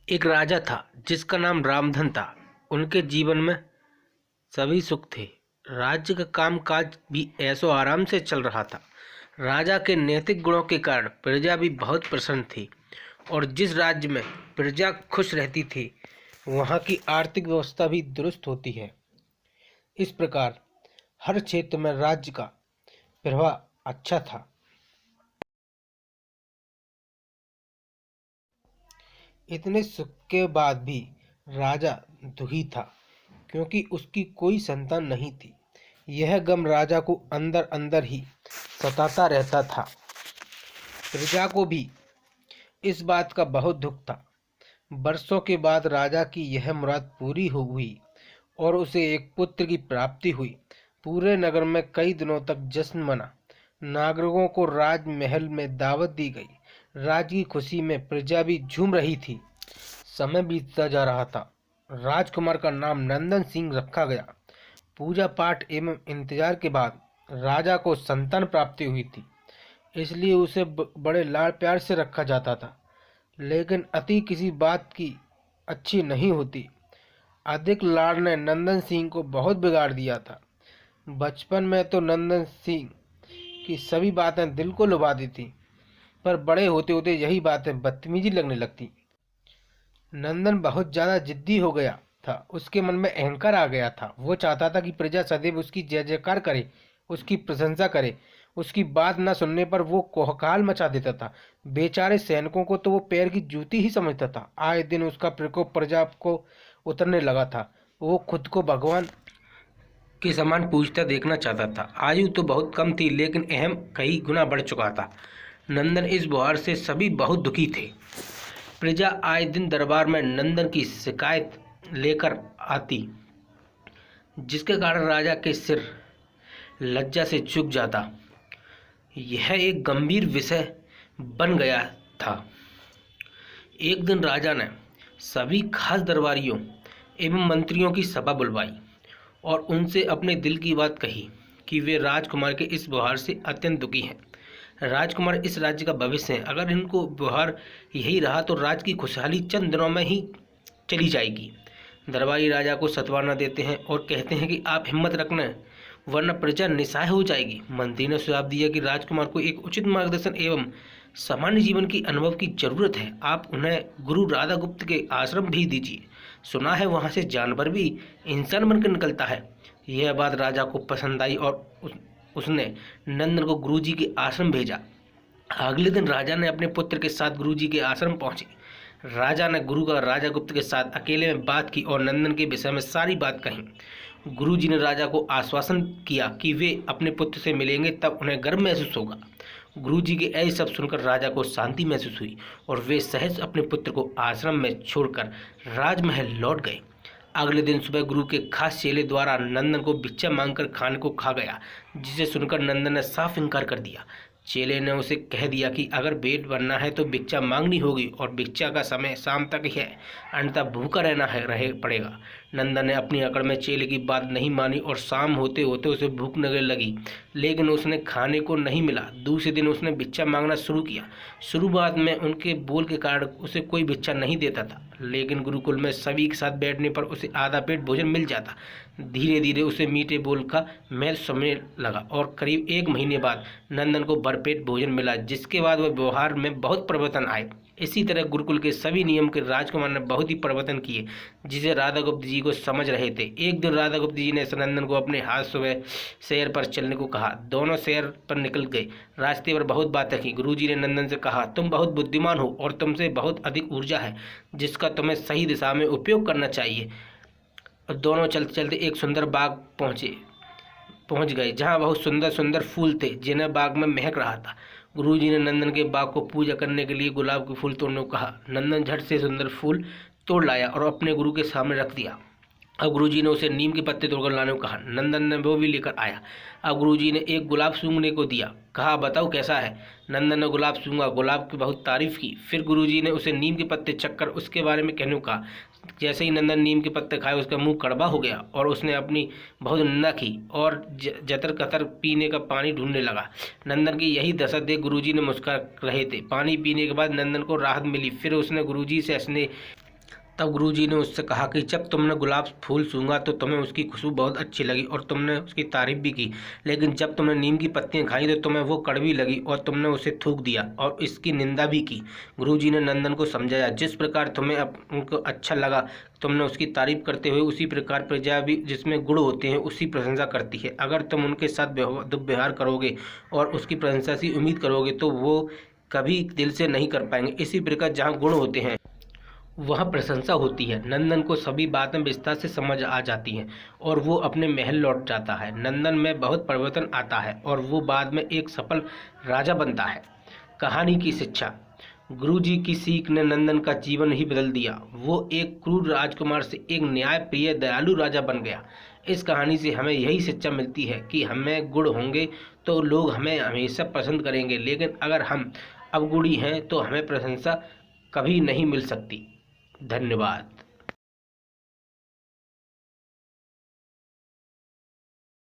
एक राजा था जिसका नाम रामधन था। उनके जीवन में सभी सुख थे। राज्य का कामकाज भी ऐशो आराम से चल रहा था। राजा के नैतिक गुणों के कारण प्रजा भी बहुत प्रसन्न थी और जिस राज्य में प्रजा खुश रहती थी वहाँ की आर्थिक व्यवस्था भी दुरुस्त होती है। इस प्रकार हर क्षेत्र में राज्य का प्रभाव अच्छा था। इतने सुख के बाद भी राजा दुखी था क्योंकि उसकी कोई संतान नहीं थी। यह गम राजा को अंदर अंदर ही सताता रहता था। प्रजा को भी इस बात का बहुत दुख था। वर्षों के बाद राजा की यह मुराद पूरी हो हुई और उसे एक पुत्र की प्राप्ति हुई। पूरे नगर में कई दिनों तक जश्न मना। नागरिकों को राजमहल में दावत दी गई। राज की खुशी में प्रजा भी झूम रही थी। समय बीतता जा रहा था। राजकुमार का नाम नंदन सिंह रखा गया। पूजा पाठ एवं इंतजार के बाद राजा को संतान प्राप्ति हुई थी, इसलिए उसे बड़े लाड प्यार से रखा जाता था। लेकिन अति किसी बात की अच्छी नहीं होती। अधिक लाड़ ने नंदन सिंह को बहुत बिगाड़ दिया था। बचपन में तो नंदन सिंह की सभी बातें दिल को लुभा दी थी, पर बड़े होते होते यही बातें बदतमीजी लगने लगती। नंदन बहुत ज्यादा जिद्दी हो गया था। उसके मन में अहंकार आ गया था। वो चाहता था कि प्रजा सदैव उसकी जय जयकार करे, उसकी प्रशंसा करे। उसकी बात न सुनने पर वो कोहकाल मचा देता था। बेचारे सैनिकों को तो वो पैर की जूती ही समझता था। आए दिन उसका प्रकोप प्रजा को उतरने लगा था। वो खुद को भगवान के समान पूजता देखना चाहता था। आयु तो बहुत कम थी लेकिन अहम कई गुना बढ़ चुका था। नंदन इस बुहार से सभी बहुत दुखी थे। प्रजा आए दिन दरबार में नंदन की शिकायत लेकर आती, जिसके कारण राजा के सिर लज्जा से झुक जाता। यह एक गंभीर विषय बन गया था। एक दिन राजा ने सभी खास दरबारियों एवं मंत्रियों की सभा बुलवाई और उनसे अपने दिल की बात कही कि वे राजकुमार के इस व्यवहार से अत्यंत दुखी हैं। राजकुमार इस राज्य का भविष्य है। अगर इनको व्यवहार यही रहा तो राज्य की खुशहाली चंद दिनों में ही चली जाएगी। दरबारी राजा को सत्वाना देते हैं और कहते हैं कि आप हिम्मत रखना, वरना प्रजा निस्सहाय हो जाएगी। मंत्री ने सुझाव दिया कि राजकुमार को एक उचित मार्गदर्शन एवं सामान्य जीवन की अनुभव की जरूरत है। आप उन्हें गुरु राधा गुप्त के आश्रम भेज दीजिए। सुना है वहां से जानवर भी इंसान बनकर निकलता है। यह बात राजा को पसंद आई और उसने नंदन को गुरुजी के आश्रम भेजा। अगले दिन राजा ने अपने पुत्र के साथ गुरुजी के आश्रम पहुंचे। राजा ने गुरु का राजा गुप्त के साथ अकेले में बात की और नंदन के विषय में सारी बात कही। गुरुजी ने राजा को आश्वासन किया कि वे अपने पुत्र से मिलेंगे, तब उन्हें गर्व महसूस होगा। गुरुजी के ऐसे सब सुनकर राजा को शांति महसूस हुई और वे सहज अपने पुत्र को आश्रम में छोड़कर राजमहल लौट गए। अगले दिन सुबह गुरु के खास चेले द्वारा नंदन को भिक्षा मांगकर खाने को खा गया, जिसे सुनकर नंदन ने साफ इनकार कर दिया। चेले ने उसे कह दिया कि अगर पेट भरना है तो भिक्षा मांगनी होगी और भिक्षा का समय शाम तक ही है, अन्यथा भूखा रहना है रहे पड़ेगा। नंदन ने अपनी अकड़ में चेले की बात नहीं मानी और शाम होते होते उसे भूख लगने लगी, लेकिन उसने खाने को नहीं मिला। दूसरे दिन उसने भिक्षा मांगना शुरू किया। शुरुआत में उनके बोल के कारण उसे कोई भिक्षा नहीं देता था, लेकिन गुरुकुल में सभी के साथ बैठने पर उसे आधा पेट भोजन मिल जाता। धीरे धीरे उसे मीठे बोल का महल समझने लगा और करीब 1 महीने बाद नंदन को भरपेट भोजन मिला, जिसके बाद वह व्यवहार में बहुत परिवर्तन आए। इसी तरह गुरुकुल के सभी नियम के राजकुमार ने बहुत ही परिवर्तन किए, जिसे राधा गुप्त जी को समझ रहे थे। एक दिन राधा गुप्त जी ने नंदन को अपने हाथ सुबह शहर पर चलने को कहा। दोनों शहर पर निकल गए। रास्ते पर बहुत बातें की। गुरुजी ने नंदन से कहा, तुम बहुत बुद्धिमान हो और तुमसे बहुत अधिक ऊर्जा है, जिसका तुम्हें सही दिशा में उपयोग करना चाहिए। दोनों चलते चलते एक सुंदर बाग पहुंच गए, जहां बहुत सुंदर सुंदर फूल थे, जिन्हें बाग में महक रहा था। गुरुजी ने नंदन के बाग को पूजा करने के लिए गुलाब के फूल तोड़ने को कहा। नंदन झट से सुंदर फूल तोड़ लाया और अपने गुरु के सामने रख दिया। अब गुरुजी ने उसे नीम के पत्ते तोड़कर लाने को कहा। नंदन ने वो भी लेकर आया। अब गुरुजी ने एक गुलाब सूंघने को दिया। कहा, बताओ कैसा है। नंदन ने गुलाब सूंघा, गुलाब की बहुत तारीफ की। फिर गुरुजी ने उसे नीम के पत्ते चखकर उसके बारे में कहने को कहा। जैसे ही नंदन नीम के पत्ते खाए, उसका मुंह कड़वा हो गया और उसने अपनी बहुत निंदा की और जतर कतर पीने का पानी ढूंढने लगा। नंदन की यही दशा देख गुरुजी ने मुस्कुरा रहे थे। पानी पीने के बाद नंदन को राहत मिली। फिर उसने गुरुजी से तब गुरुजी ने उससे कहा कि जब तुमने गुलाब फूल सूंघा तो तुम्हें उसकी खुशबू बहुत अच्छी लगी और तुमने उसकी तारीफ भी की, लेकिन जब तुमने नीम की पत्तियां खाई तो तुम्हें वो कड़वी लगी और तुमने उसे थूक दिया और इसकी निंदा भी की। गुरुजी ने नंदन को समझाया, जिस प्रकार तुम्हें उनको अच्छा लगा तुमने उसकी तारीफ करते हुए, उसी प्रकार प्रजा भी जिसमें गुण होते हैं उसकी प्रशंसा करती है। अगर तुम उनके साथ दुर्व्यवहार करोगे और उसकी प्रशंसा से उम्मीद करोगे तो वो कभी दिल से नहीं कर पाएंगे। इसी प्रकार जहाँ गुण होते हैं वह प्रशंसा होती है। नंदन को सभी बातें विस्तार से समझ आ जाती हैं और वो अपने महल लौट जाता है। नंदन में बहुत परिवर्तन आता है और वो बाद में एक सफल राजा बनता है। कहानी की शिक्षा। गुरुजी की सीख ने नंदन का जीवन ही बदल दिया। वो एक क्रूर राजकुमार से एक न्यायप्रिय दयालु राजा बन गया। इस कहानी से हमें यही शिक्षा मिलती है कि हमें गुण होंगे तो लोग हमें हमेशा पसंद करेंगे, लेकिन अगर हम अवगुणी हैं तो हमें प्रशंसा कभी नहीं मिल सकती। धन्यवाद।